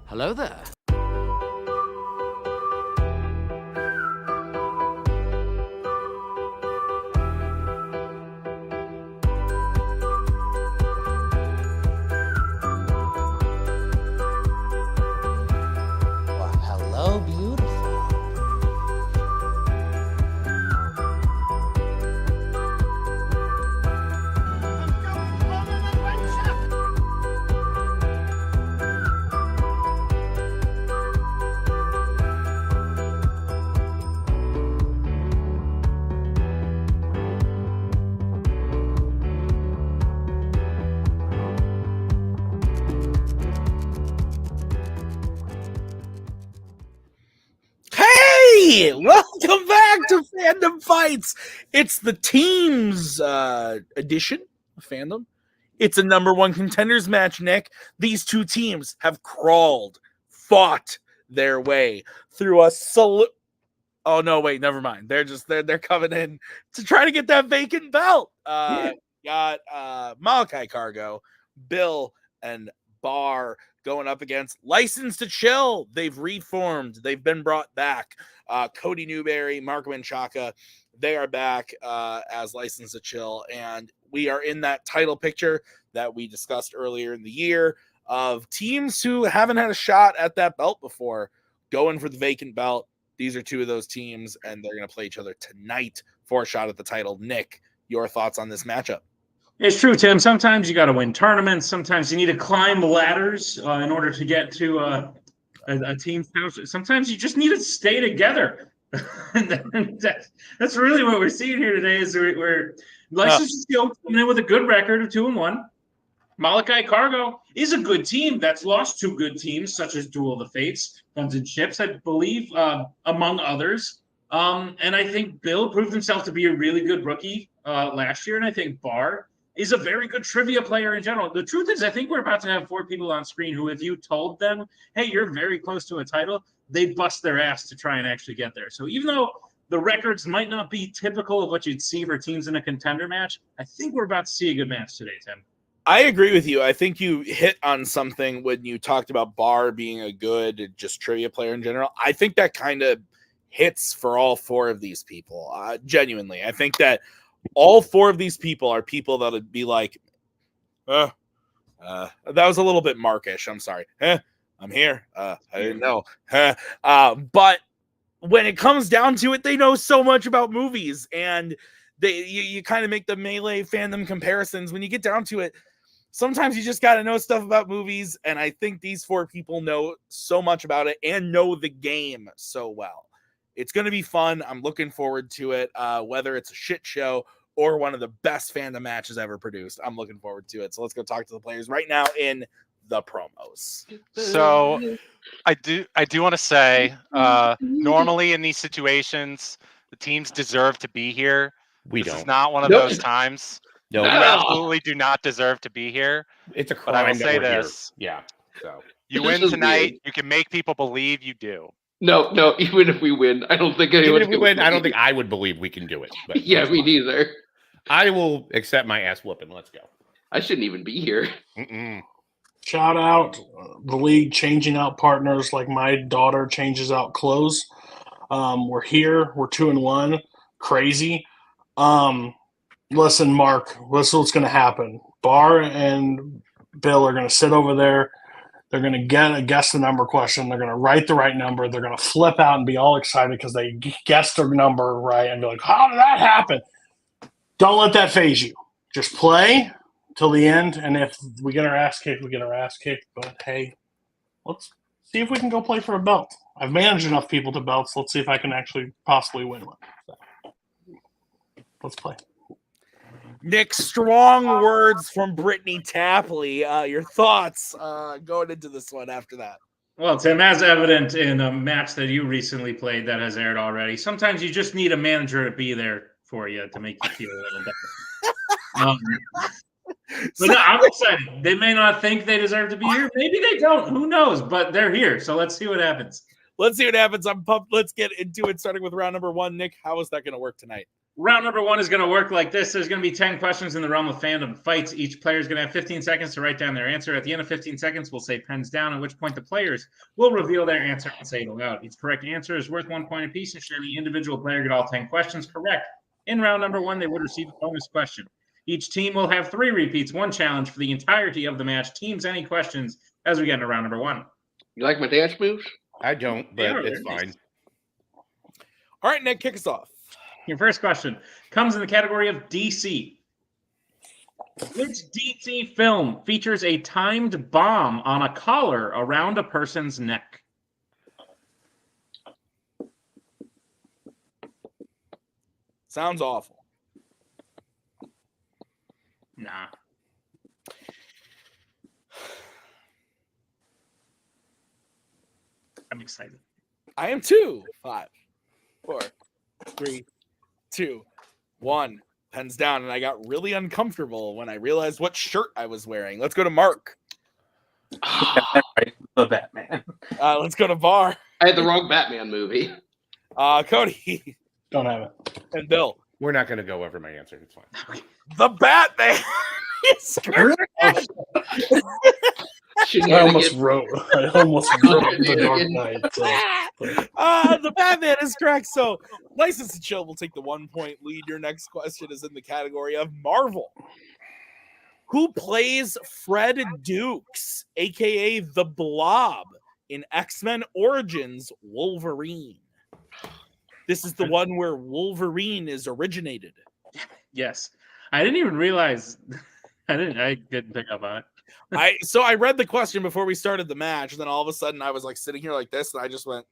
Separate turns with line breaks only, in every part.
Hello there.
Well, hello, beautiful.
Hey, welcome back to Fandom Fights. It's the teams edition of Fandom. It's a #1 contenders match, Nick. These two teams have fought their way through a Oh no, wait, never mind. They're coming in to try to get that vacant belt. Got Molokai Cargo, Bill, and Bar going up against License to Chill. They've reformed. They've been brought back. Cody Newberry, Marco Menchaca, they are back as License to Chill. And we are in that title picture that we discussed earlier in the year of teams who haven't had a shot at that belt before going for the vacant belt. These are two of those teams, and they're going to play each other tonight for a shot at the title. Nick, your thoughts on this matchup?
It's true, Tim. Sometimes you got to win tournaments. Sometimes you need to climb ladders in order to get to a team's house. Sometimes you just need to stay together. That's really what we're seeing here today. Is we're License to coming in with a good record of 2-1. Molokai Cargo is a good team that's lost two good teams, such as Duel of the Fates, Guns and Ships, I believe, among others. And I think Bill proved himself to be a really good rookie last year, and I think Bar is a very good trivia player in general. The truth is, I think we're about to have 4 people on screen who, if you told them, hey, you're very close to a title, they'd bust their ass to try and actually get there. So even though the records might not be typical of what you'd see for teams in a contender match, I think we're about to see a good match today, Tim.
I agree with you. I think you hit on something when you talked about Bar being a good just trivia player in general. I think that kind of hits for all 4 of these people. Genuinely, I think that all 4 of these people are people that would be like, that was a little bit Markish. I'm sorry. I'm here. I didn't know. But when it comes down to it, they know so much about movies, and you kind of make the Melee fandom comparisons. When you get down to it, sometimes you just got to know stuff about movies, and I think these 4 people know so much about it and know the game so well. It's going to be fun. I'm looking forward to it, whether it's a shit show or one of the best fandom matches ever produced. I'm looking forward to it. So let's go talk to the players right now in the promos.
So I do want to say, normally in these situations, the teams deserve to be here. This is not one of those times.
No,
you absolutely do not deserve to be here.
It's a crime.
But I will say this:
yeah. So
you win tonight. You can make people believe you do.
No. Even if we win, I don't think anyone.
Even if we win, I don't think I would believe we can do it. But
yeah, me neither.
I will accept my ass whooping. Let's go.
I shouldn't even be here.
Shout out the league changing out partners like my daughter changes out clothes. We're here. We're 2-1. Crazy. Listen, Mark, this is what's going to happen. Bar and Bill are going to sit over there. They're going to guess the number question. They're going to write the right number. They're going to flip out and be all excited because they guessed their number right and be like, how did that happen? Don't let that phase you. Just play till the end, and if we get our ass kicked, we get our ass kicked. But, hey, let's see if we can go play for a belt. I've managed enough people to belts. Let's see if I can actually possibly win one. So, let's play.
Nick, strong words from Brittany Tapley. Your thoughts going into this one after that?
Well, Tim, as evident in a match that you recently played that has aired already, sometimes you just need a manager to be there for you to make you feel a little better. But no, I'm excited. They may not think they deserve to be here. Maybe they don't. Who knows? But they're here. So let's see what happens.
Let's see what happens. I'm pumped. Let's get into it, starting with round number 1. Nick, how is that going to work tonight?
Round number one is going to work like this. There's going to be 10 questions in the realm of fandom fights. Each player is going to have 15 seconds to write down their answer. At the end of 15 seconds, we'll say pens down, at which point the players will reveal their answer and say it aloud. Each correct answer is worth 1 point apiece, and should any individual player get all 10 questions correct in round number one, they would receive a bonus question. Each team will have 3 repeats, 1 challenge for the entirety of the match. Teams, any questions as we get into round number one?
You like my dance moves?
I don't, but it's fine.
All right, Nick, kick us off.
Your first question comes in the category of DC. Which DC film features a timed bomb on a collar around a person's neck?
Sounds awful.
Nah. I'm excited.
I am too. 5, 4, 3, 2, 1. Pens down, and I got really uncomfortable when I realized what shirt I was wearing. Let's go to Mark.
The Batman.
Let's go to Bar.
I had the wrong Batman movie.
Cody.
Don't have it.
And Bill.
We're not going to go over my answer. It's fine.
The Batman.
I almost wrote The Dark Knight.
The Batman is correct. So, License to Chill will take the 1 point lead. Your next question is in the category of Marvel. Who plays Fred Dukes, aka the Blob, in X-Men Origins Wolverine? This is the one where Wolverine is originated.
Yes. I didn't even realize. I didn't pick up on it.
So I read the question before we started the match, and then all of a sudden I was like sitting here like this, and I just went.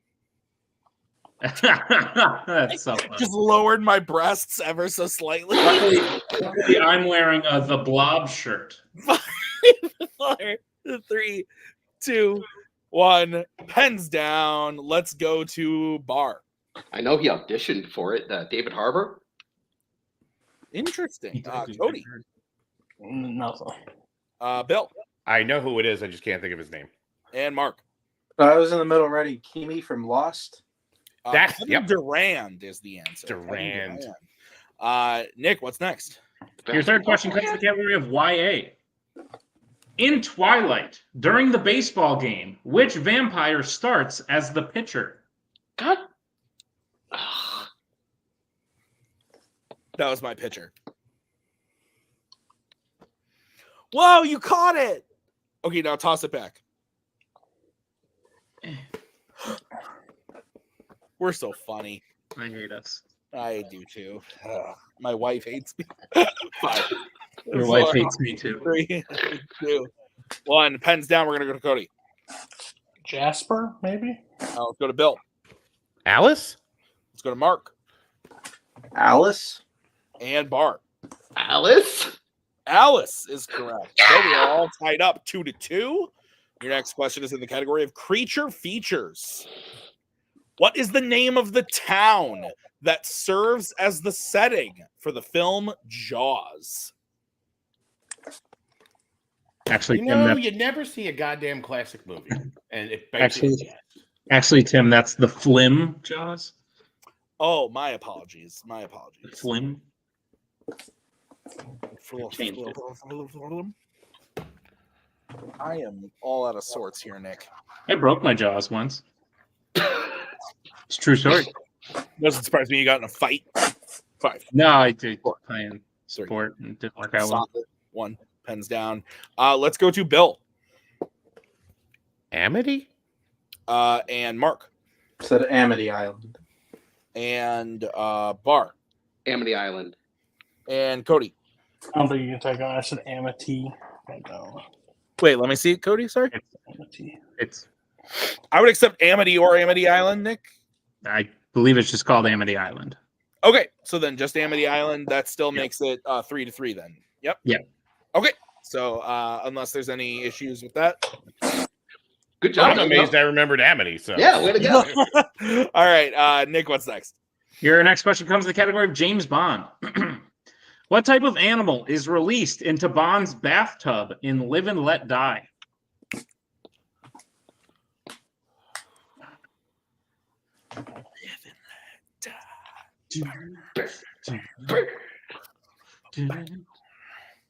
That's so funny.
Just lowered my breasts ever so slightly.
Luckily, I'm wearing the Blob shirt.
5, 4, 3, 2, 1. Pens down. Let's go to Bar.
I know he auditioned for it. David Harbour.
Interesting. Cody.
Nothing.
Bill.
I know who it is. I just can't think of his name.
And Mark.
I was in the middle already. Kimi from Lost.
Kevin Durand is the answer.
Durand.
Nick, what's next?
Your third question comes in the category of YA. In Twilight, during the baseball game, which vampire starts as the pitcher?
God.
That was my pitcher. Whoa, you caught it. Okay, now toss it back. We're so funny.
I hate us.
I do too. My wife hates me. 5,
Your
4,
wife hates me too.
3, 2, 1. Pens down. We're going to go to Cody.
Jasper, maybe?
Let's go to Bill.
Alice?
Let's go to Mark.
Alice.
And Bart.
Alice?
Alice is correct. So we are all tied up 2-2. Your next question is in the category of creature features. What is the name of the town that serves as the setting for the film Jaws?
Actually,
You
Tim,
know, you never see a goddamn classic movie. And it
actually, Tim, that's the Flim Jaws.
Oh, my apologies.
Flim.
I am all out of sorts here, Nick.
I broke my jaws once. It's a true story.
Doesn't surprise me you got in a fight. 5.
No, I did playing sport and didn't work out well.
1. Pens down. Let's go to Bill.
Amity?
And Mark.
Said Amity Island.
And Bar.
Amity Island.
And Cody.
I don't think you can take on. I said Amity. No.
Wait, let me see it, Cody. Sorry.
Amity.
I would accept Amity or Amity Island, Nick.
I believe it's just called Amity Island.
Okay, so then just Amity Island. That still makes it 3-3 then. Yep.
Yeah.
Okay, so unless there's any issues with that.
Good job.
I'm amazed I remembered Amity. So
Yeah, way to go.
All right, Nick, what's next?
Your next question comes in the category of James Bond. What type of animal is released into Bond's bathtub in Live and Let Die?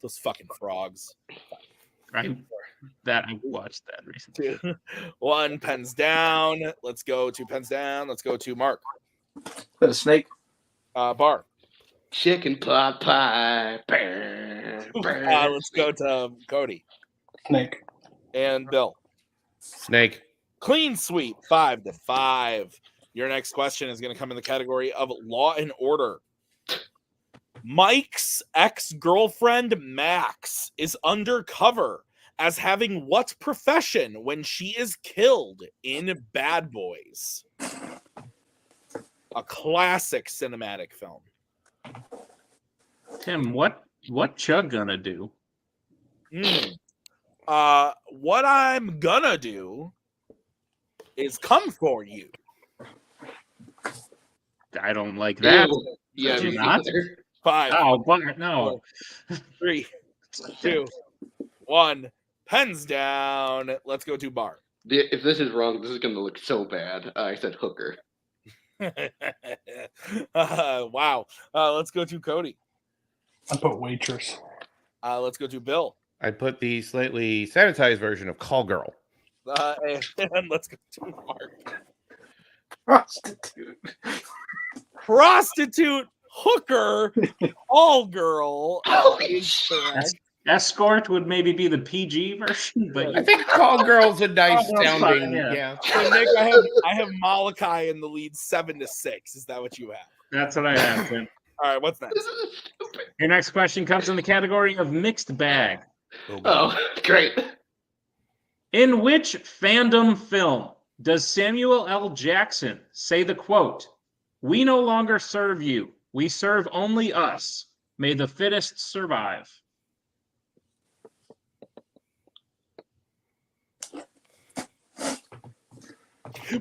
Those fucking frogs.
I watched that recently.
2, 1, pens down. Let's go to pens down. Let's go to Mark.
Is that a snake?
Bar.
Chicken pot pie.
Let's go to Cody
Snake.
and Bill.
Snake.
Clean sweep, 5-5. Your next question is going to come in the category of Law and Order. Mike's ex-girlfriend, Max, is undercover as having what profession when she is killed in Bad Boys? A classic cinematic film.
Tim, what Chug gonna do?
What I'm gonna do is come for you.
I don't like that.
Ew. Yeah,
Do
me
not?
either.
5,
Oh, but no.
3, 2, 1. Pens down. Let's go to Bar.
If this is wrong, this is going to look so bad. I said hooker.
Wow. Let's go to Cody.
I put waitress.
Let's go to Bill.
I put the slightly sanitized version of Call Girl.
And let's go to Mark.
Prostitute.
Prostitute, hooker, all girl.
Holy
is correct.
Escort would maybe be the PG version, but
I think Call Girl's a nice
Call Girl's
sounding.
fine, yeah.
So Nick, I have Molokai in the lead 7-6. Is that what you have?
that's what I have. Tim.
All right, what's next?
This is stupid.
Your next question comes in the category of mixed bag.
Oh, great.
In which fandom film does Samuel L. Jackson say the quote, "We no longer serve you. We serve only us. May the fittest survive"?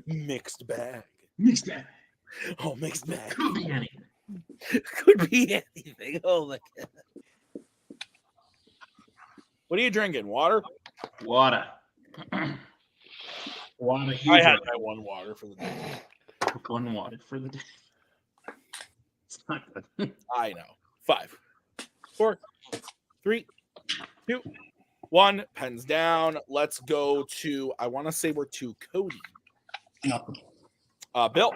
Mixed bag.
Mixed bag.
Oh, mixed bag.
Could be anything.
Could be anything. Oh my god. What are you drinking? Water?
Water. Water.
I had my one water for the day.
One water for the day. It's not good.
I know. 5, 4, 3, 2, 1. Pens down. Let's go to, I want to say we're to Cody.
Nothing.
Bill.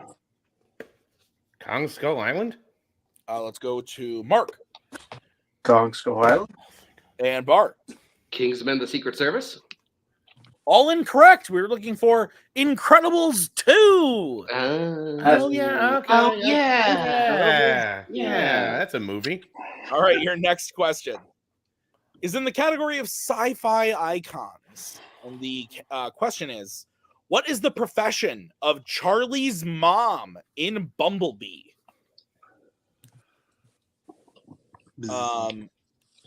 Kong Skull Island?
Let's go to Mark
Kong Skull Island.
and Bart.
Kingsman: The Secret Service.
All incorrect. We were looking for Incredibles 2.
Oh, yeah. Okay.
Oh, yeah.
Yeah. That's a movie.
All right, your next question is in the category of sci-fi icons. And the question is, what is the profession of Charlie's mom in Bumblebee?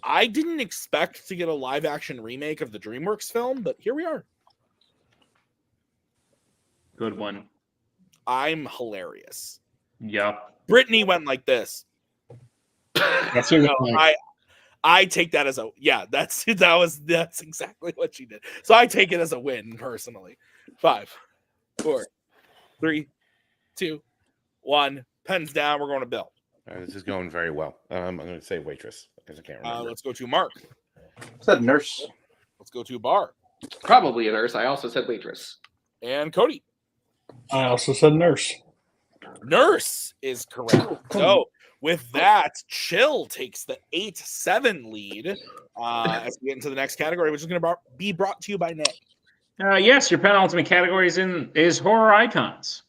I didn't expect to get a live action remake of the DreamWorks film, but here we are.
Good one.
I'm hilarious.
Yep.
Brittany went like this.
That's
No, I take that as a that's exactly what she did. So I take it as a win personally. 5, 4, 3, 2, 1. Pens down. We're going to Bill.
This is going very well. I'm going to say waitress because I can't remember.
Let's go to Mark.
Is that nurse?
Let's go to Bar
Probably a nurse. I also said waitress.
and Cody.
I also said nurse.
Nurse is correct. So with that, Chill takes the 8-7 lead as we get into the next category, which is going to be brought to you by Nick.
Yes, your penultimate category is horror icons.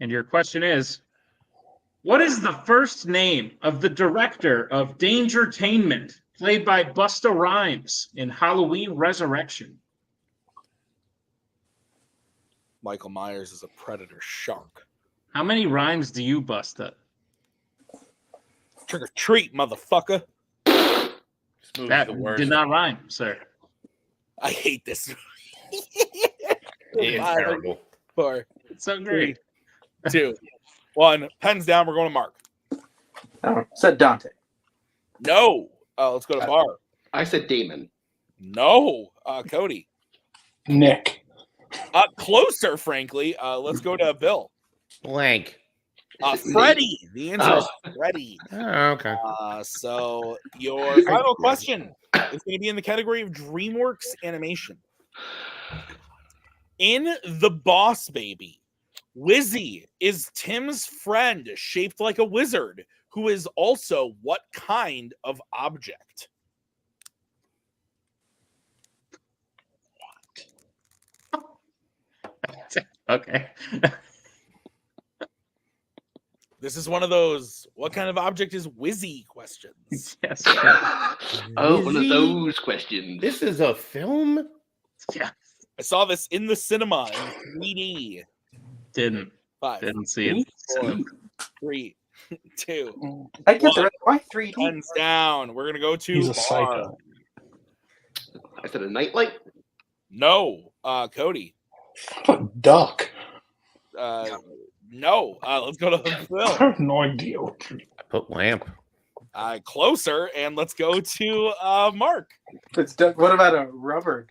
And your question is, what is the first name of the director of Dangertainment, played by Busta Rhymes in Halloween Resurrection?
Michael Myers is a predator shark.
How many rhymes do you, Busta?
Trick or treat, motherfucker.
This movie's
That
the worst.
did not rhyme, sir.
I hate this.
It's
5,
terrible.
4,
It's so great.
2, 1. Pens down. We're going to Mark.
I don't know. Said Dante.
No. Let's go to Bar.
I said Damon.
No. Cody.
Nick.
Closer, frankly. Let's go to Bill.
Blank.
Freddie. The answer is Freddie.
Oh, okay.
So your final question is going to be in the category of DreamWorks animation. In The Boss Baby, Wizzy is Tim's friend shaped like a wizard who is also what kind of object?
Okay.
This is one of those what kind of object is Wizzy questions.
Yes.
Oh, one of those questions.
This is a film?
Yeah.
I saw this in the cinema in 3D.
Didn't
5,
see it.
4, 3, 2.
I get the why 3D?
Hands down. We're gonna go to
He's a
bar.
psycho.
I said a nightlight.
No, Cody.
Duck.
No. Let's go to
I
Phil.
have no idea.
I put lamp.
Closer, and let's go to Mark.
What about a rubber?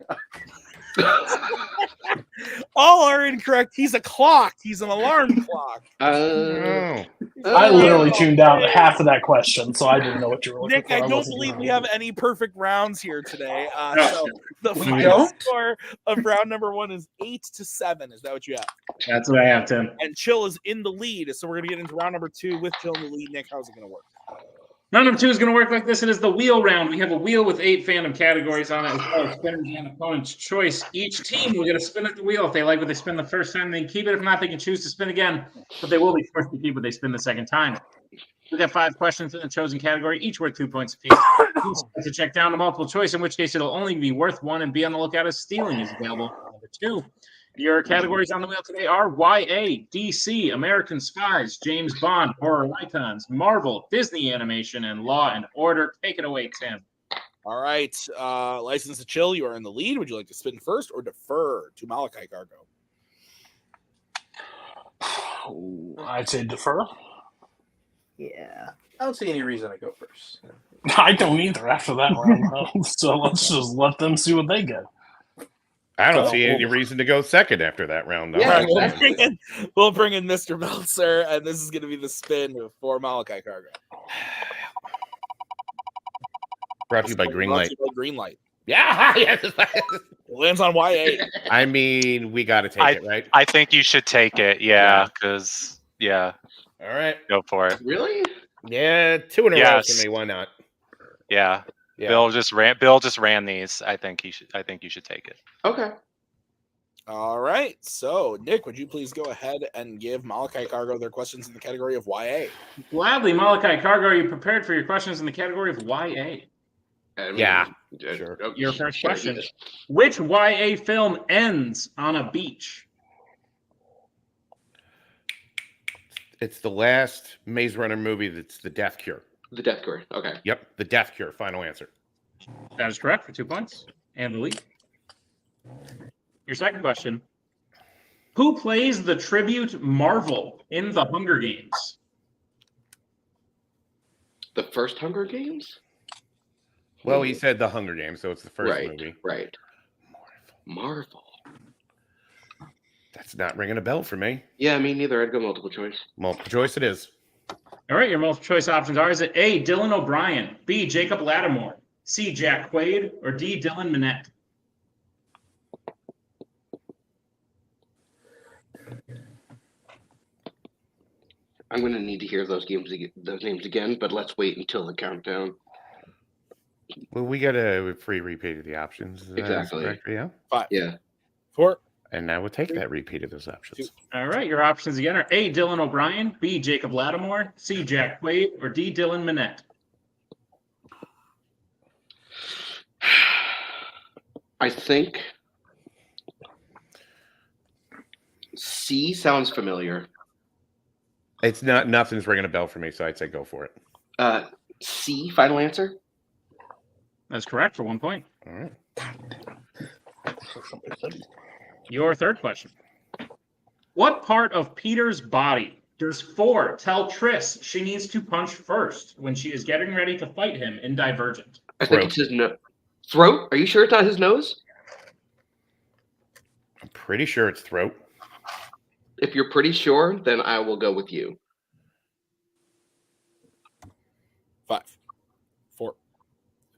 All are incorrect. He's a clock. He's an alarm clock.
Oh.
I literally tuned out half of that question, so I didn't know what you were looking
Nick,
for.
I don't
wasn't
believe
gonna-
we have any perfect rounds here today. So the
We
final
don't?
score of round number 1 is 8-7. Is that what you have?
That's what I have, Tim.
And Chill is in the lead. So we're going to get into round number 2 with Chill in the lead. Nick, how's it going to work?
Round number 2 is going to work like this. It is the wheel round. We have a wheel with 8 fandom categories on it, as well as spinners and opponent's choice. Each team will get a spin at the wheel. If they like what they spin the first time, they can keep it. If not, they can choose to spin again. But they will be forced to keep what they spin the second time. We got 5 questions in the chosen category, each worth 2 points apiece. Each has to check down to multiple choice, in which case it'll only be worth 1, and be on the lookout as stealing is available. Number 2. Your categories on the wheel today are YA, DC, American Spies, James Bond, horror icons, Marvel, Disney animation, and Law and Order. Take it away, Tim.
All right. License to Chill, you are in the lead. Would you like to spin first or defer to Molokai Cargo?
I'd say defer.
Yeah. I don't see any reason to go first.
I don't either after that round. So let's just let them see what they get.
I don't see any reason to go second after that round. Though.
Yeah,
We'll bring in Mr. Meltzer, and this is going to be the spin for Molokai Cargo.
Brought to you by Greenlight.
Greenlight.
Yeah, yes.
It lands on YA.
I mean, we got to take it, right?
I think you should take it. Yeah, because
All right.
go for it.
Really?
Yeah, 2 in a row
Yes.
for me. Why not?
Yeah.
Yeah.
Bill just ran these. I think you should take it.
Okay.
All right. So, Nick, would you please go ahead and give Molokai Cargo their questions in the category of YA?
Gladly, Molokai Cargo, are you prepared for your questions in the category of YA?
Yeah. Sure.
Your first
Sure,
question.
yes.
Which YA film ends on a beach?
It's the last Maze Runner movie that's the Death Cure.
The Death Cure. Okay.
Yep, the Death Cure. Final answer.
That is correct for 2 points. And the lead. Your second question. Who plays the tribute Marvel in the Hunger Games?
The first Hunger Games?
Well, he said the Hunger Games, so it's the first
right,
movie.
Right. Marvel.
That's not ringing a bell for me.
Yeah, me neither. I'd go multiple choice.
Multiple choice it is.
All right, your multiple choice options are: is it A, Dylan O'Brien, B, Jacob Lattimore, C, Jack Quaid, or D, Dylan Minnette?
I'm going to need to hear those names again, but let's wait until the countdown.
Well, we got a free repeat of the options.
Exactly.
Correct? Yeah.
5,
Yeah.
4.
And now we'll take that repeat of those options.
All right, your options again are A, Dylan O'Brien, B, Jacob Lattimore, C, Jack Quaid, or D, Dylan Minnette.
I think C sounds familiar.
It's not, nothing's ringing a bell for me, so I'd say go for it.
C, final answer?
That's correct for 1 point.
All right.
Your third question. What part of Peter's body does 4 tell Triss she needs to punch first when she is getting ready to fight him in Divergent?
I think it's his throat. Are you sure it's not his nose?
I'm pretty sure it's throat.
If you're pretty sure, then I will go with you.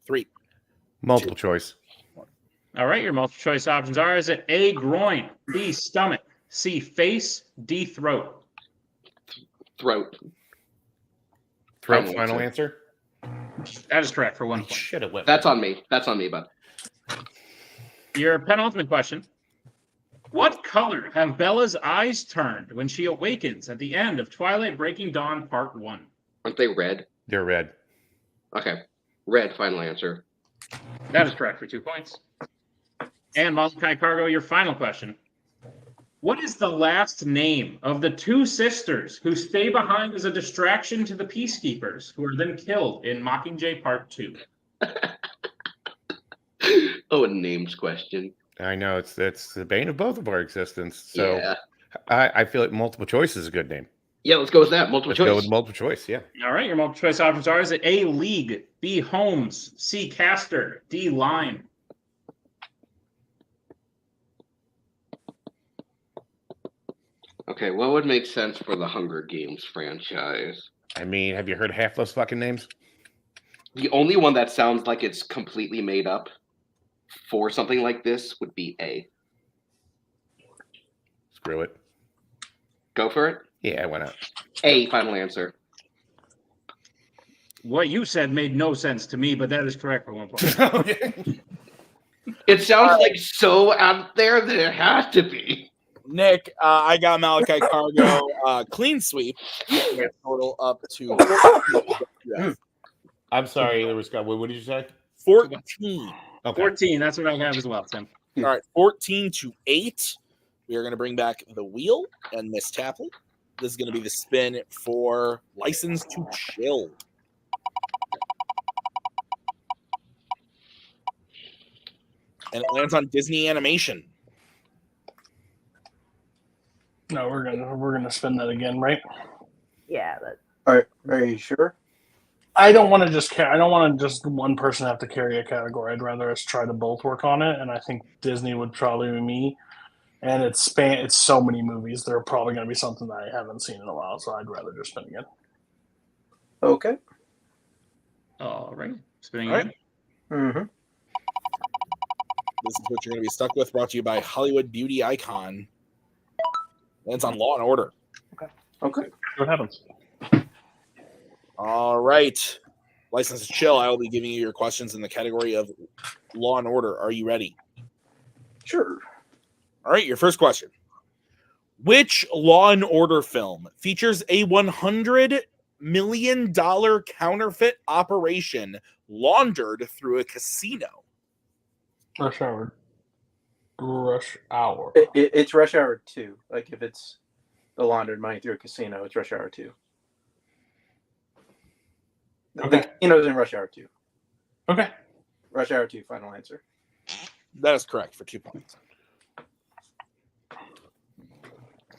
3.
Multiple choice.
All right, your multiple choice options are: is it A, groin, B, stomach, C, face, D, throat?
Throat.
Throat. Final answer.
That is correct for 1 point.
Should have went.
That's on me. That's on me, bud.
Your penultimate question. What color have Bella's eyes turned when she awakens at the end of Twilight Breaking Dawn Part 1?
Aren't they red?
They're red.
Okay. Red, final answer.
That is correct for 2 points. And Molokai Cargo, your final question. What is the last name of the 2 sisters who stay behind as a distraction to the Peacekeepers, who are then killed in Mockingjay Part 2?
Oh, a names question.
I know it's the bane of both of our existence. So
Yeah.
I feel like multiple choice is a good name.
Yeah, let's go with that. Multiple
Let's
choice.
go with multiple choice. Yeah.
All right, your multiple choice options are: is it A, League, B, Holmes, C, Castor, D, Line?
Okay, what would make sense for the Hunger Games franchise?
I mean, have you heard half those fucking names?
The only one that sounds like it's completely made up for something like this would be A.
Screw it.
Go for it.
Yeah, why not?
A, final answer.
What you said made no sense to me, but that is correct for 1 point.
It sounds like so out there that it has to be.
Nick, I got Molokai Cargo clean sweep. Total up to
I'm sorry, there was what did you say?
14.
Okay.
14, that's what I have as well, Tim.
All right, 14-8. We are going to bring back the wheel and Miss Tapley. This is going to be the spin for License to Chill. And it lands on Disney Animation.
No, we're gonna spin that again, right?
Yeah. Are you sure?
I don't want to I don't want to just one person have to carry a category. I'd rather us try to both work on it, and I think Disney would probably be me. And it's so many movies. They're probably going to be something that I haven't seen in a while, so I'd rather just spin again.
Okay.
All right. Spinning
All right.
Mm-hmm.
This is what you're going to be stuck with, brought to you by Hollywood Beauty Icon. Lands on Law and Order.
Okay.
What happens?
All right. License to Chill. I will be giving you your questions in the category of Law and Order. Are you ready?
Sure.
All right, your first question. Which Law and Order film features a $100 million counterfeit operation laundered through a casino?
Rush Hour. Rush Hour.
It's Rush Hour 2. Like, if it's the laundered money through a casino, it's Rush Hour 2.
Okay.
The casino's in Rush Hour 2.
Okay.
Rush Hour 2, final answer.
That is correct for 2 points.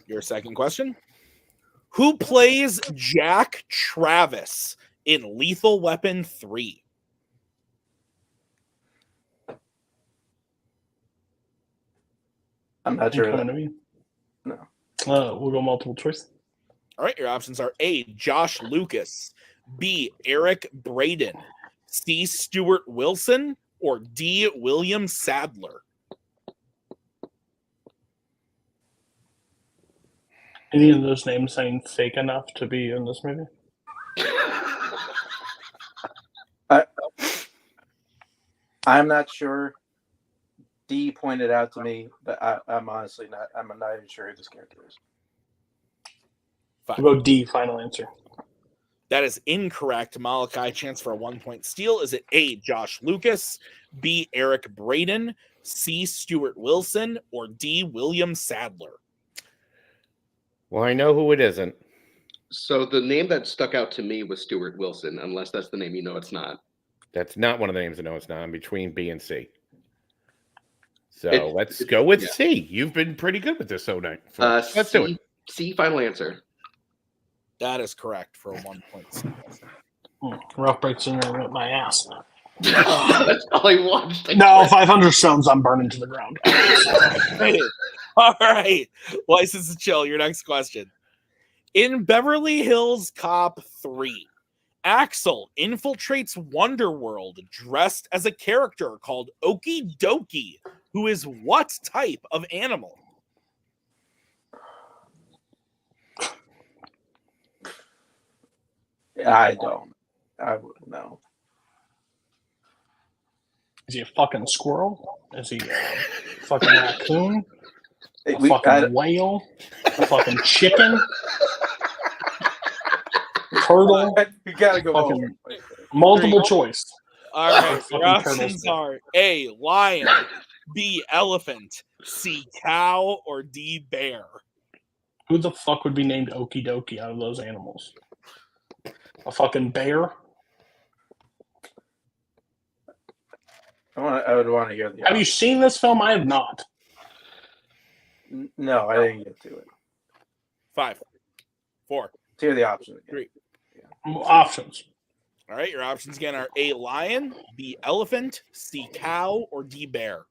Your second question. Who plays Jack Travis in Lethal Weapon 3?
I'm not sure.
No. We'll go multiple choice.
All right, your options are A, Josh Lucas, B, Eric Braeden, C, Stuart Wilson, or D, William Sadler.
Any of those names sound fake enough to be in this movie?
I'm not sure. D pointed out to me, but I'm honestly not. I'm not even sure who this character is.
We'll go D, final answer.
That is incorrect. Molokai, chance for a 1-point steal. Is it A, Josh Lucas, B, Eric Braeden, C, Stuart Wilson, or D, William Sadler?
Well, I know who it isn't.
So the name that stuck out to me was Stuart Wilson, unless that's the name you know it's not.
That's not one of the names I know it's not. I'm between B and C. So let's go with C. You've been pretty good with this so night. Let's do it.
C, final answer.
That is correct for a 1-point steal.
Rough breaks in there with my ass.
That's all I watched.
No, 500 stones I'm burning to the ground.
All right. License to Chill. Your next question. In Beverly Hills Cop 3, Axel infiltrates Wonderworld dressed as a character called Okie Dokie, who is what type of animal?
I don't. I wouldn't know.
Is he a fucking squirrel? Is he a fucking raccoon? A
We-
fucking whale? A fucking chicken? Turtle?
You gotta go.
Fucking multiple choice.
All right,
Fucking
your
turtles.
options are A, lion, B, elephant, C, cow, or D, bear.
Who the fuck would be named Okie Dokie out of those animals? A fucking bear?
I would want to hear the.
Have you seen this film? I have not.
No, I didn't get to it.
5, 4,
Let's hear the options again.
3.
Options.
All right, your options again are A, lion, B, elephant, C, cow, or D, bear.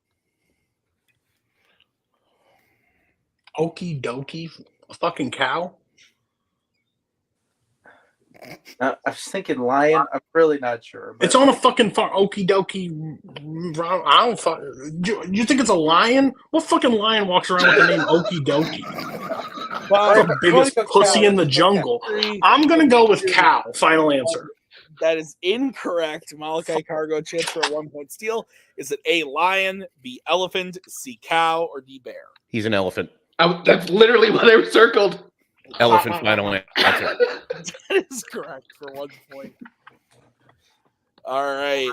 Okie Dokie? A fucking cow?
I was thinking lion. I'm really not sure. But
It's on a fucking Okie Dokie. I don't fuck. You think it's a lion? What fucking lion walks around with the name Okie Dokie?
Well,
The biggest pussy in the jungle. I'm gonna go with cow. Final answer.
That is incorrect. Molokai Cargo chips for a 1-point steal. Is it A, lion, B, elephant, C, cow, or D, bear?
He's an elephant.
That's literally what they were circled.
Elephant final answer.
That is correct for 1 point. All right.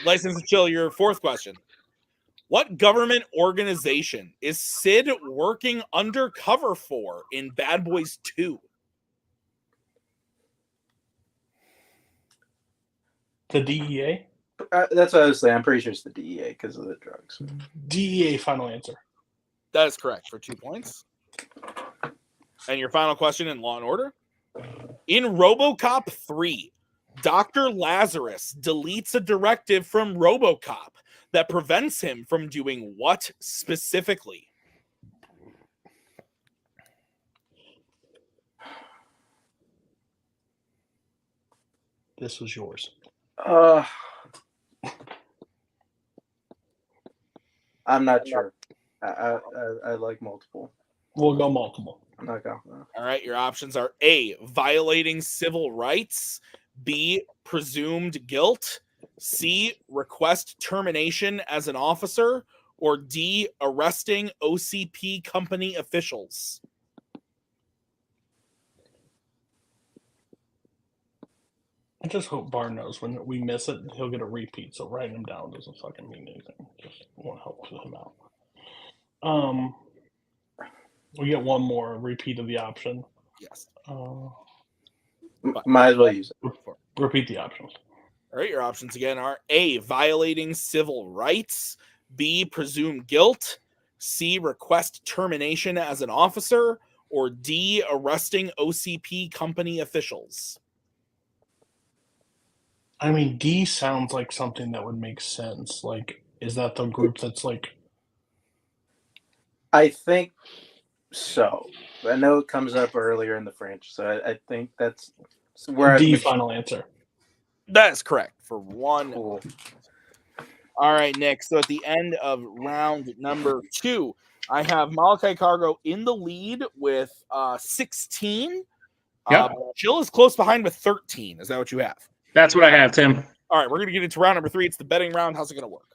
License to Chill, your fourth question. What government organization is Sid working undercover for in Bad Boys 2?
The DEA?
that's what I was saying. I'm pretty sure it's the DEA because of the drugs.
DEA final answer.
That is correct for 2 points. And your final question in Law and Order. In RoboCop 3, Dr. Lazarus deletes a directive from RoboCop that prevents him from doing what specifically?
This was yours.
I'm not sure. I like multiple.
We'll go multiple.
I'm not confident.
All right, your options are A, violating civil rights, B, presumed guilt, C, request termination as an officer, or D, arresting OCP company officials.
I just hope Barr knows when we miss it, he'll get a repeat. So writing them down doesn't fucking mean anything. Just want to help him out. We get one more repeat of the option.
Yes.
Might as well use it.
Repeat the options.
All right, your options again are A, violating civil rights, B, presume guilt, C, request termination as an officer, or D, arresting OCP company officials.
I mean, D sounds like something that would make sense. Like, is that the group that's like...
I think so. I know it comes up earlier in the French, so I think that's where
D final answer.
That is correct for one.
Cool.
All right, Nick. So at the end of round number 2, I have Molokai Cargo in the lead with 16.
Yep.
Jill is close behind with 13. Is that what you have?
That's what I have, Tim.
All right, we're going to get into round number 3. It's the betting round. How's it going to work?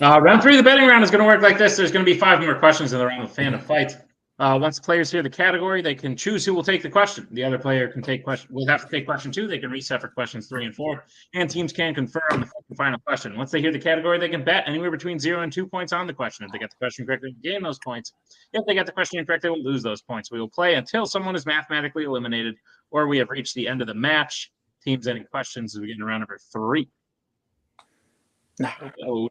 Round 3 of the betting round is going to work like this. There's going to be 5 more questions in the round of Fandom Fight. Once the players hear the category, they can choose who will take the question. The other player can take question. Will have to take question 2. They can reset for questions 3 and 4, and teams can confer on the final question. Once they hear the category, they can bet anywhere between 0 and 2 points on the question. If they get the question correctly, they gain those points. If they get the question incorrect, they will lose those points. We will play until someone is mathematically eliminated, or we have reached the end of the match. Teams, any questions as we get into round number 3?
Nope.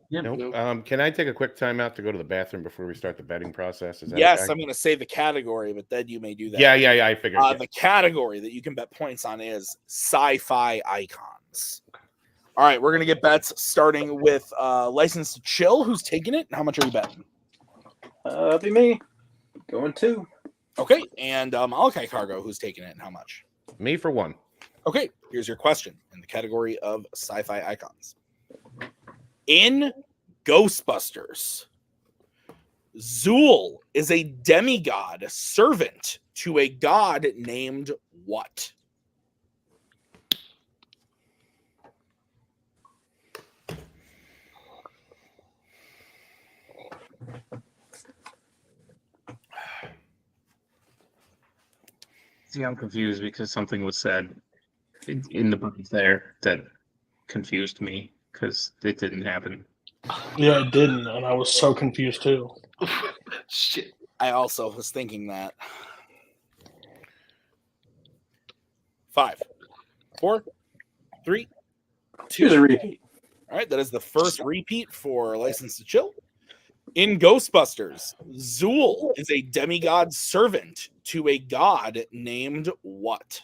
Can I take a quick timeout to go to the bathroom before we start the betting process? Is that
Yes,
okay?
I'm going to say the category, but then you may do that.
Yeah, I figured.
The category that you can bet points on is sci-fi icons. All right, we're going to get bets starting with License to Chill. Who's taking it? How much are you betting?
Be me. Going 2.
Okay, and Molokai Cargo, who's taking it and how much?
Me for 1.
Okay, here's your question in the category of sci-fi icons. In Ghostbusters, Zool is a demigod servant to a god named what?
See, I'm confused because something was said in the book there that confused me because it didn't happen.
Yeah, it didn't, and I was so confused too.
Shit.
I also was thinking that. 5, 4, 3, 2.
Here's a repeat.
All right, that is the first repeat for License to Chill. In Ghostbusters, Zool is a demigod servant to a god named what?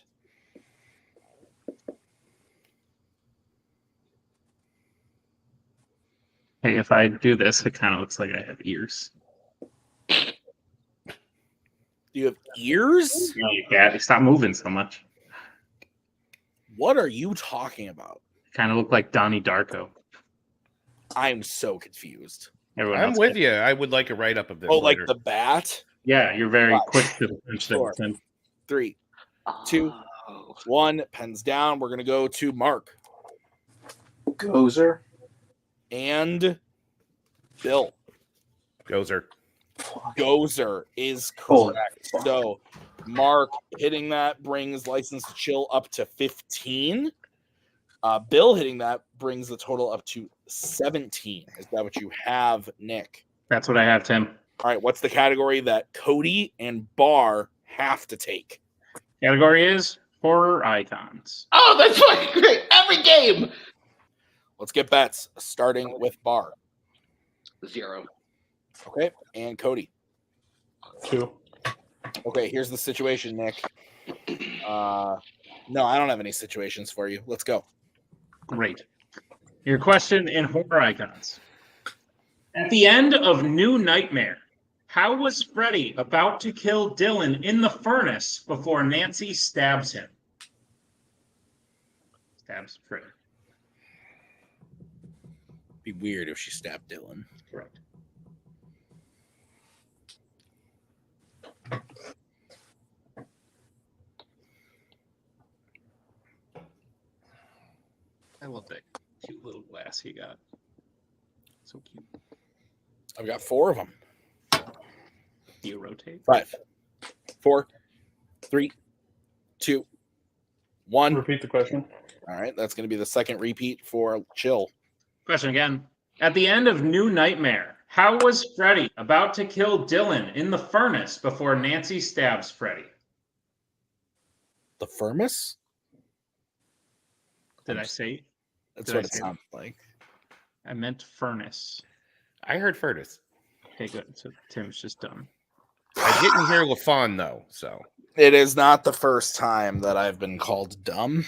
Hey, if I do this, it kind of looks like I have ears.
Do you have ears?
No, you can't. Stop moving so much.
What are you talking about?
Kind of look like Donnie Darko.
I'm so confused.
Everyone
I'm
else
with
can.
you. I would like a write up of this.
Oh, like
later.
the bat?
Yeah, you're very
Wow.
quick to the punch there,
Sure.
Tim.
3, 2, 1. Pens down. We're going to go to Mark
Gozer.
and Bill.
Gozer.
Gozer is
Holy
correct.
fuck.
So Mark hitting that brings License to Chill up to 15. Bill hitting that brings the total up to 17. Is that what you have, Nick?
That's what I have, Tim.
All right, what's the category that Cody and Bar have to take?
Category is horror icons.
Oh, that's fucking great. Every game.
Let's get bets, starting with Bar.
0.
Okay, and Cody.
2.
Okay, here's the situation, Nick. No, I don't have any situations for you. Let's go.
Great. Your question in horror icons. At the end of New Nightmare, how was Freddy about to kill Dylan in the furnace before Nancy stabs him? Stabs Freddy.
Be weird if she stabbed Dylan.
Correct. I love that cute little glass he got. So cute.
I've got 4 of them.
Do you rotate?
5, 4, 3, 2, 1.
Repeat the question.
All right, that's going to be the second repeat for Chill.
Question again. At the end of New Nightmare, how was Freddy about to kill Dylan in the furnace before Nancy stabs Freddy?
The Furnace?
Did I say?
That's
Did
what
I
it
say
sounds like.
I meant furnace.
I heard Furnace.
Okay, good. So Tim's just dumb.
I didn't hear LaFawn though, so
It is not the first time that I've been called dumb.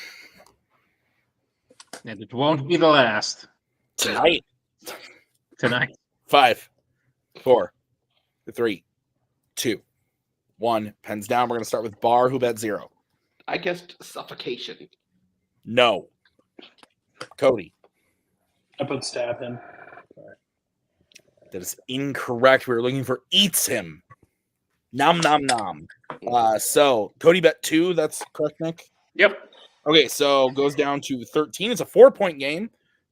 And it won't be the last.
Tonight. 5, 4, 3, 2, 1. Pens down. We're going to start with Bar, who bet 0.
I guessed suffocation.
No. Cody.
I put stab him.
That is incorrect. We were looking for eats him. Nom, nom, nom. So Cody bet 2. That's correct, Nick?
Yep.
Okay, so goes down to 13. It's a 4-point game.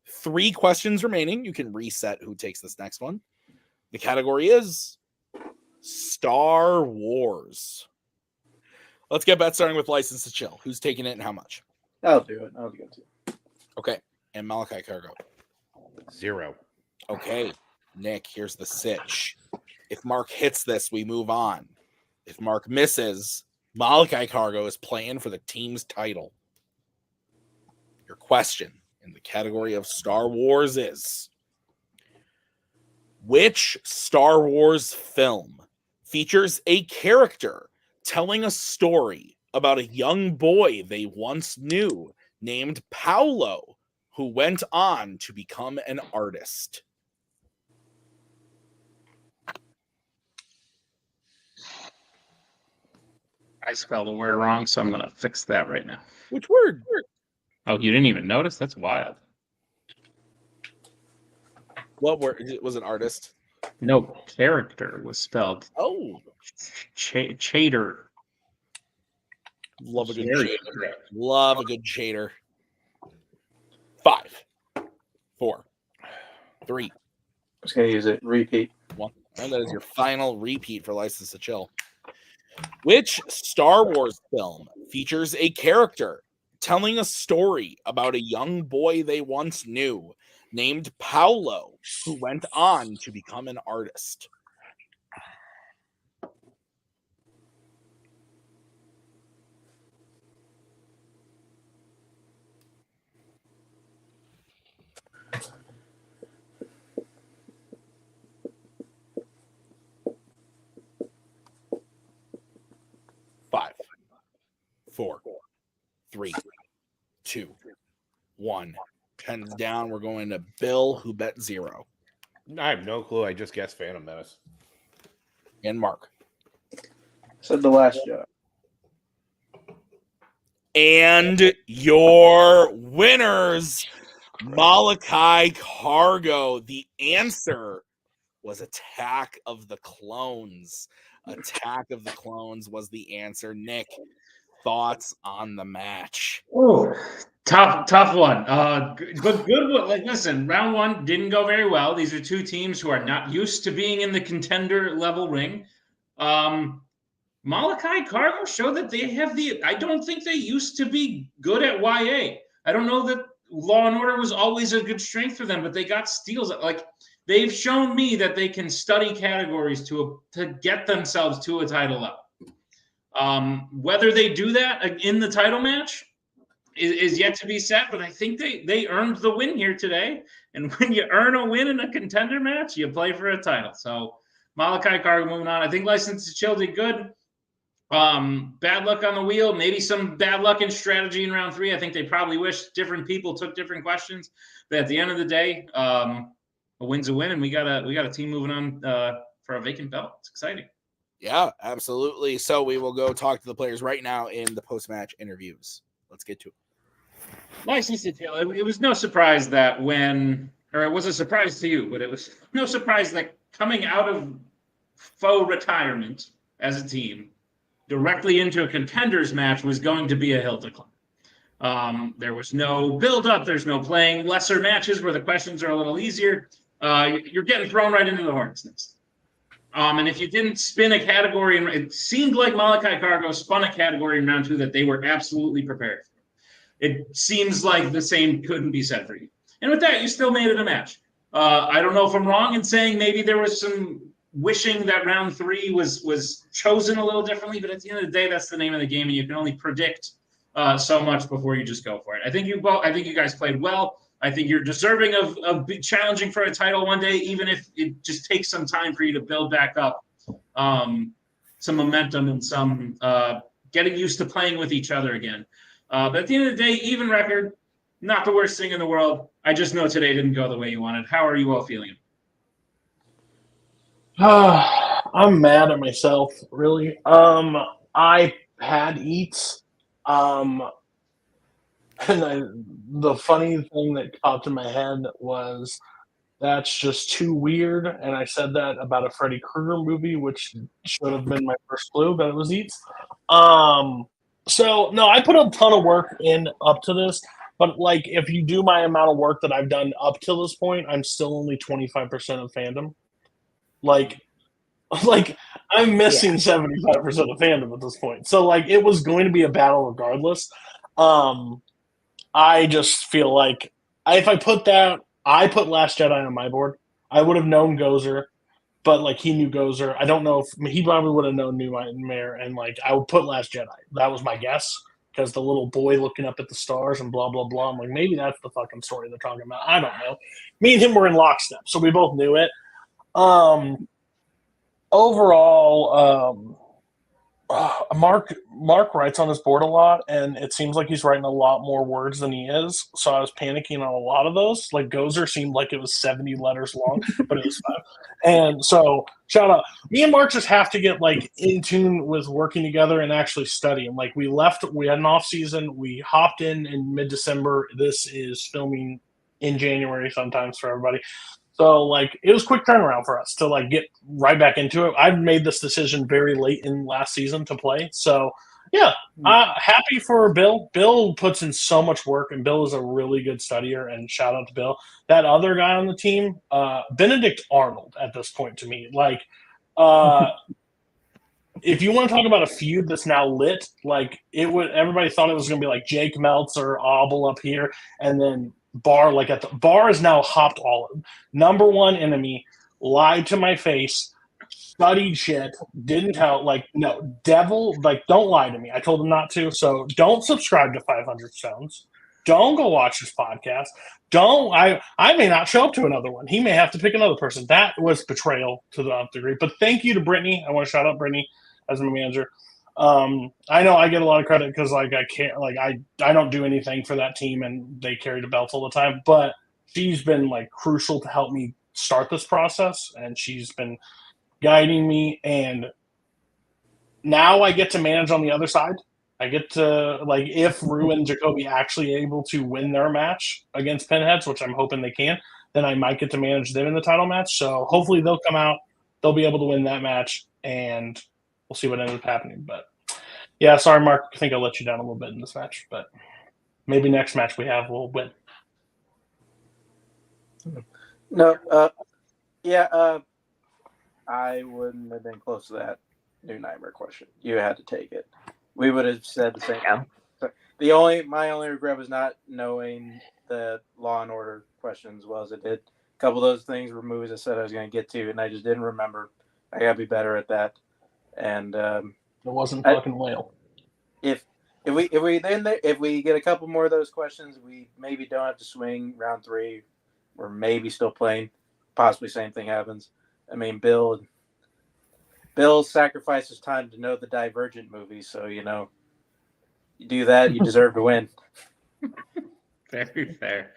3 questions remaining. You can reset who takes this next one. The category is Star Wars. Let's get bet starting with License to Chill. Who's taking it and how much?
I'll do it. I'll get to it.
Okay, and Molokai Cargo.
0.
Okay, Nick, here's the sitch. If Mark hits this, we move on. If Mark misses, Molokai Cargo is playing for the team's title. Your question in the category of Star Wars is: which Star Wars film features a character telling a story about a young boy they once knew named Paolo, who went on to become an artist?
I spelled a word wrong, so I'm gonna fix that right now.
Which word?
Oh, you didn't even notice? That's wild.
What word? Was it artist?
No, character was spelled
Oh,
chater.
love a good
Very
chater.
correct.
Love a good chater. 5, 4, 3,
I was going to use it. Repeat.
1. And that is your final repeat for License to Chill. Which Star Wars film features a character telling a story about a young boy they once knew named Paolo, who went on to become an artist? Five, 4, 3, 2, 1. 10's down. We're going to Bill, who bet 0.
I have no clue. I just guessed Phantom Menace.
And Mark.
Said The Last Jedi.
And your winners, Molokai Cargo. The answer was Attack of the Clones. Attack of the Clones was the answer. Nick, thoughts on the match?
Oh, tough one. But good one. Like, listen, round one didn't go very well. These are two teams who are not used to being in the contender level ring. Molokai Cargo showed that they have I don't think they used to be good at YA. I don't know that Law and Order was always a good strength for them, but they got steals. Like, they've shown me that they can study categories to get themselves to a title level. Whether they do that in the title match is yet to be said, but I think they earned the win here today. And when you earn a win in a contender match, you play for a title. So Molokai Cargo moving on. I think License to Chill did good. Bad luck on the wheel, maybe some bad luck in strategy in round 3. I think they probably wish different people took different questions. But at the end of the day, a win's a win, and we got a team moving on for a vacant belt. It's exciting.
Yeah, absolutely. So we will go talk to the players right now in the post-match interviews. Let's get to it.
License to Chill. It was no surprise that it was a surprise to you, but it was no surprise that coming out of faux retirement as a team directly into a contenders match was going to be a hill to climb. There was no build-up. There's no playing lesser matches where the questions are a little easier. You're getting thrown right into the hornet's nest. And if you didn't spin a category, and it seemed like Molokai Cargo spun a category in round 2 that they were absolutely prepared for. It seems like the same couldn't be said for you. And with that, you still made it a match. I don't know if I'm wrong in saying maybe there was some wishing that round 3 was chosen a little differently, but at the end of the day, that's the name of the game, and you can only predict so much before you just go for it. I think you guys played well. I think you're deserving of challenging for a title one day, even if it just takes some time for you to build back up some momentum and some getting used to playing with each other again. But at the end of the day, even record, not the worst thing in the world. I just know today didn't go the way you wanted. How are you all feeling?
I'm mad at myself, really. I had eats. And the funny thing that popped in my head was that's just too weird. And I said that about a Freddy Krueger movie, which should have been my first clue, but it was eats. So no, I put a ton of work in up to this, but like if you do my amount of work that I've done up to this point, I'm still only 25% of fandom. Like I'm missing 75% of fandom at this point. So like it was going to be a battle regardless. I just feel like if I put Last Jedi on my board, I would have known Gozer, but like he knew Gozer. I don't know if he probably would have known New Nightmare, and like I would put Last Jedi. That was my guess because the little boy looking up at the stars and blah blah blah. I'm like maybe that's the fucking story they're talking about. I don't know. Me and him were in lockstep, so we both knew it. Overall, Mark writes on his board a lot, and it seems like he's writing a lot more words than he is. So I was panicking on a lot of those. Like Gozer seemed like it was 70 letters long, but it was 5. And so shout out. Me and Mark just have to get like in tune with working together and actually studying. Like we had an off season. We hopped in mid-December. This is filming in January sometimes for everybody. So, like, it was quick turnaround for us to, like, get right back into it. I made this decision very late in last season to play. So, yeah, happy for Bill. Bill puts in so much work, and Bill is a really good studier, and shout out to Bill. That other guy on the team, Benedict Arnold at this point to me. Like, if you want to talk about a feud that's now lit, like, everybody thought it was going to be, like, Jake Meltz or Obel up here, and then Bar, like at the Bar is now hopped all of number one enemy, lied to my face, studied shit, didn't tell, like, no, devil, like, don't lie to me. I told him not to, so don't subscribe to 500 Stones. Don't go watch this podcast. I may not show up to another one. He may have to pick another person. That was betrayal to the nth degree. But thank you to Brittany. I want to shout out Brittany as my manager. I know I get a lot of credit because like I can't, like I don't do anything for that team and they carry the belts all the time, but she's been like crucial to help me start this process, and she's been guiding me, and now I get to manage on the other side. I get to, like, if Rue and Jacoby actually able to win their match against Pinheads, which I'm hoping they can, then I might get to manage them in the title match. So hopefully they'll come out, they'll be able to win that match, and we'll see what ends up happening. But yeah, sorry, Mark. I think I'll let you down a little bit in this match, but maybe next match we have, we'll win.
No, I wouldn't have been close to that New Nightmare question. You had to take it. We would have said the same thing. My only regret was not knowing the Law and Order question as well as it did. A couple of those things were movies I said I was going to get to, and I just didn't remember. I got to be better at that. And
it wasn't fucking whale.
If we get a couple more of those questions, we maybe don't have to swing round 3. We're maybe still playing. Possibly same thing happens. I mean, Bill sacrifices time to know the Divergent movies, so you do that, you deserve to win.
Very fair.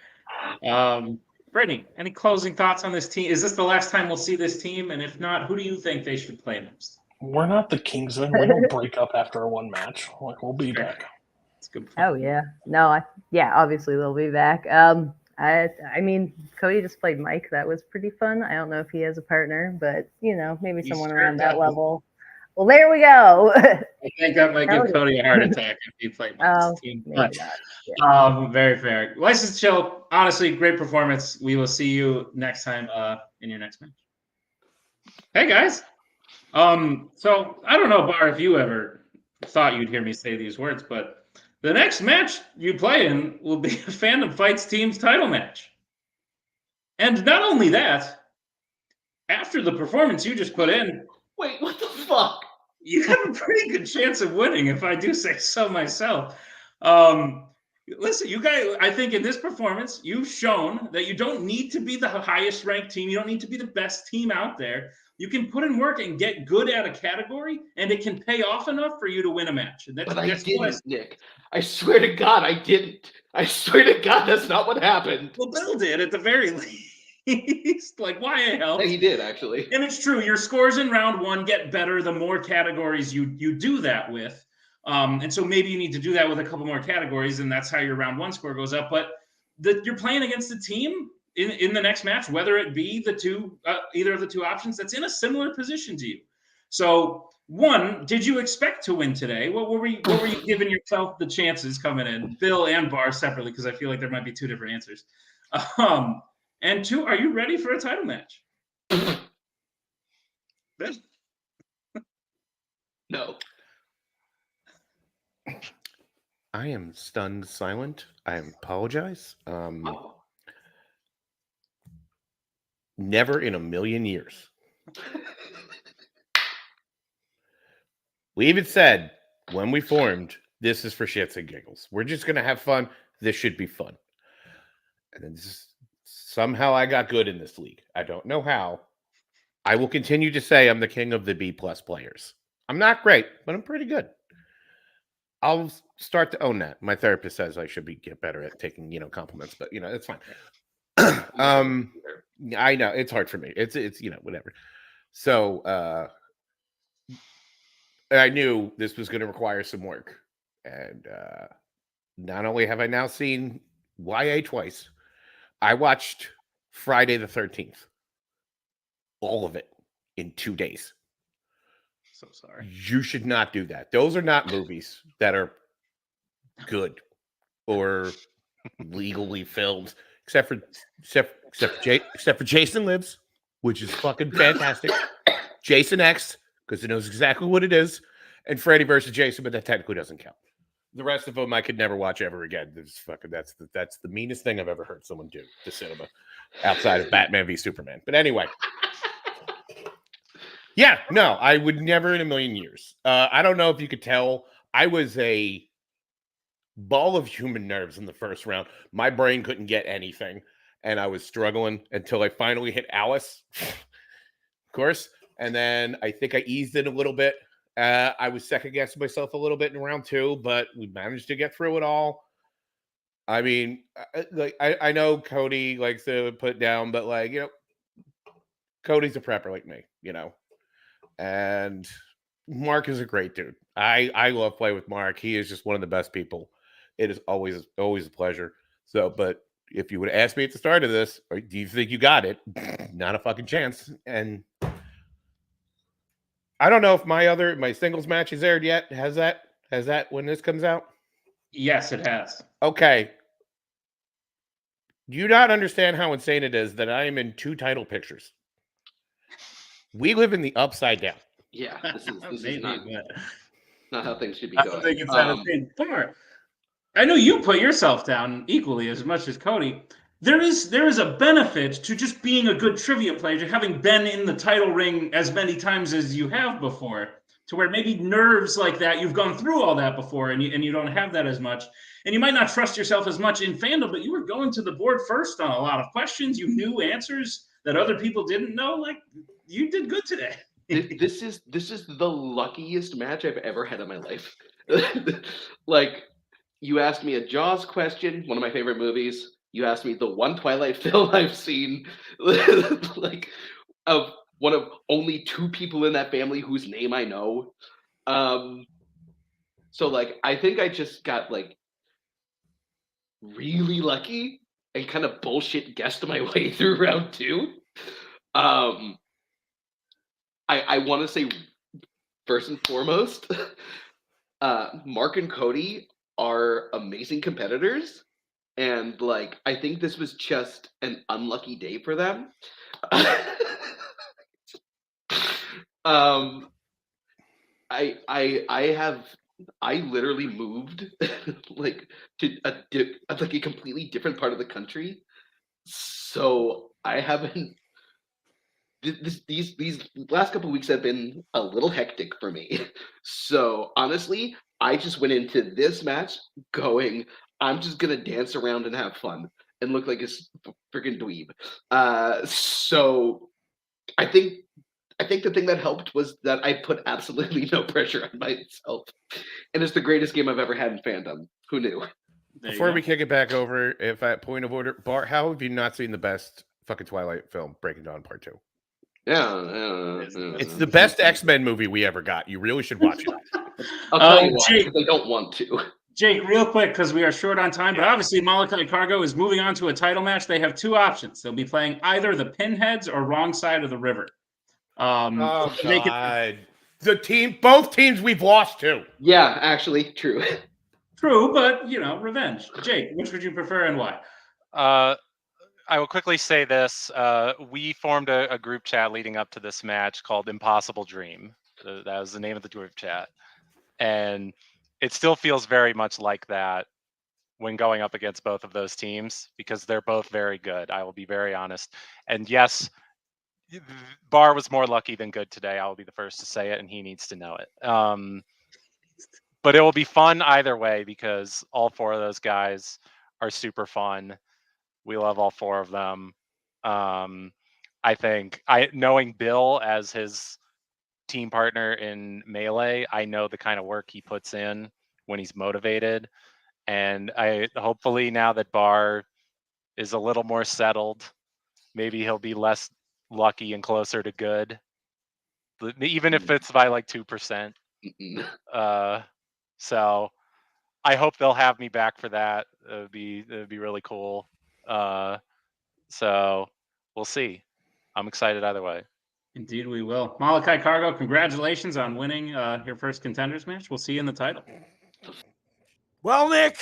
Brittany, any closing thoughts on this team? Is this the last time we'll see this team? And if not, who do you think they should play next?
We're not the Kingsmen. We don't break up after one match. Like, we'll be back.
It's good.
Oh yeah, no, obviously they'll be back. I mean, Cody just played Mike. That was pretty fun. I don't know if he has a partner, but maybe someone around that level. Well, there we go.
I think that might give Cody a heart attack if he played Mike's team. But, very fair. License Chill, honestly, great performance. We will see you next time in your next match. Hey guys. So I don't know, Bar, if you ever thought you'd hear me say these words, but the next match you play in will be a Fandom Fights Team's title match. And not only that, after the performance you just put in,
wait, what the fuck?
You have a pretty good chance of winning, if I do say so myself. Listen, you guys, I think in this performance, you've shown that you don't need to be the highest ranked team. You don't need to be the best team out there. You can put in work and get good at a category, and it can pay off enough for you to win a match. And
but I didn't, Nick. I swear to God, I didn't. I swear to God, that's not what happened.
Well, Bill did at the very least. Like, why help?
Yeah, he did, actually.
And it's true. Your scores in round 1 get better the more categories you do that with. And so maybe you need to do that with a couple more categories, and that's how your round 1 score goes up. But you're playing against a team in the next match, whether it be either of the two options that's in a similar position to you. So, one, did you expect to win today? What were you giving yourself the chances coming in, Bill and Bar separately, because I feel like there might be 2 different answers. And 2, are you ready for a title match?
No.
I am stunned silent. I apologize. Never in a million years. We even said when we formed, this is for shits and giggles. We're just going to have fun. This should be fun. And then somehow I got good in this league. I don't know how. I will continue to say I'm the king of the B+ players. I'm not great, but I'm pretty good. I'll start to own that. My therapist says I should get better at taking, compliments, but it's fine. I know it's hard for me. It's whatever. So I knew this was going to require some work, and not only have I now seen YA twice, I watched Friday the 13th, all of it in 2 days.
So sorry.
You should not do that. Those are not movies that are good or legally filmed, except for Jason Lives, which is fucking fantastic. Jason X, because it knows exactly what it is, and Freddy versus Jason, but that technically doesn't count. The rest of them I could never watch ever again. That's the meanest thing I've ever heard someone do to cinema, outside of Batman v Superman. But anyway. Yeah, no, I would never in a million years. I don't know if you could tell. I was a ball of human nerves in the first round. My brain couldn't get anything, and I was struggling until I finally hit Alice, of course. And then I think I eased it a little bit. I was second guessing myself a little bit in round 2, but we managed to get through it all. I mean, I know Cody likes to put down, but Cody's a prepper like me, and Mark is a great dude. I love playing with Mark. He is just one of the best people. It is always a pleasure. So, but if you would ask me at the start of this, or do you think you got it? Not a fucking chance. And I don't know if my singles match is aired yet. Has that when this comes out?
Yes, it has.
Okay. Do you not understand how insane it is that I am in 2 title pictures? We live in the upside down.
Yeah, this is
Maybe,
not how things should be
I
going.
don't think it's that insane. I know you put yourself down equally as much as Cody. There is a benefit to just being a good trivia player, to having been in the title ring as many times as you have before, to where maybe nerves like that, you've gone through all that before and you don't have that as much. And you might not trust yourself as much in Fandom, but you were going to the board first on a lot of questions. You knew answers that other people didn't know. Like, you did good today.
This is the luckiest match I've ever had in my life. Like, you asked me a Jaws question, one of my favorite movies. You asked me the one Twilight film I've seen, like, of one of only 2 people in that family whose name I know. So like, I think I just got like really lucky and kind of bullshit guessed my way through round 2. I want to say, first and foremost, Mark and Cody are amazing competitors, and like, I think this was just an unlucky day for them. I literally moved like to like a completely different part of the country, so I haven't. These last couple of weeks have been a little hectic for me. So honestly, I just went into this match going, I'm just gonna dance around and have fun and look like a freaking dweeb. So I think the thing that helped was that I put absolutely no pressure on myself, and it's the greatest game I've ever had in Fandom. Who knew?
Before we kick it back over, if at point of order, Bart, how have you not seen the best fucking Twilight film, Breaking Dawn Part 2?
Yeah.
It's the best X-Men movie we ever got. You really should watch it.
I'll tell you why, because I don't want to.
Jake, real quick, because we are short on time, but obviously Molokai Cargo is moving on to a title match. They have 2 options. They'll be playing either the Pinheads or Wrong Side of the River.
Oh, God. Both teams we've lost to.
Yeah, actually, true.
True, but, revenge. Jake, which would you prefer and why?
I will quickly say this. We formed a group chat leading up to this match called Impossible Dream. That was the name of the group chat. And it still feels very much like that when going up against both of those teams, because they're both very good. I will be very honest. And yes, Bar was more lucky than good today. I will be the first to say it, and he needs to know it. But it will be fun either way, because all 4 of those guys are super fun. We love all 4 of them. I think knowing Bill as his team partner in Melee. I know the kind of work he puts in when he's motivated. And I hopefully now that Barr is a little more settled, maybe he'll be less lucky and closer to good, even if it's by like 2%. So I hope they'll have me back for that. It'd be really cool. So we'll see. I'm excited either way.
Indeed, we will. Molokai Cargo, congratulations on winning your first Contenders match. We'll see you in the title.
Well, Nick,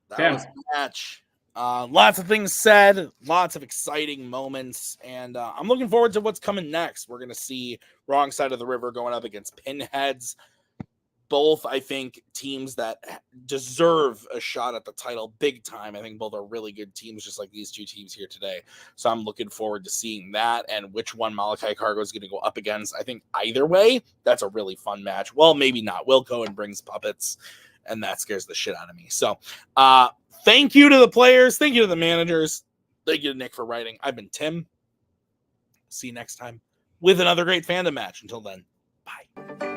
that
Tim.
was the match. Lots of things said, lots of exciting moments, and I'm looking forward to what's coming next. We're going to see Wrong Side of the River going up against Pinheads. Both, I think, teams that deserve a shot at the title big time. I think both are really good teams, just like these two teams here today. So I'm looking forward to seeing that and which one Molokai Cargo is going to go up against. I think either way, that's a really fun match. Well, maybe not. Will Cohen brings puppets, and that scares the shit out of me. So thank you to the players. Thank you to the managers. Thank you to Nick for writing. I've been Tim. See you next time with another great fandom match. Until then, bye.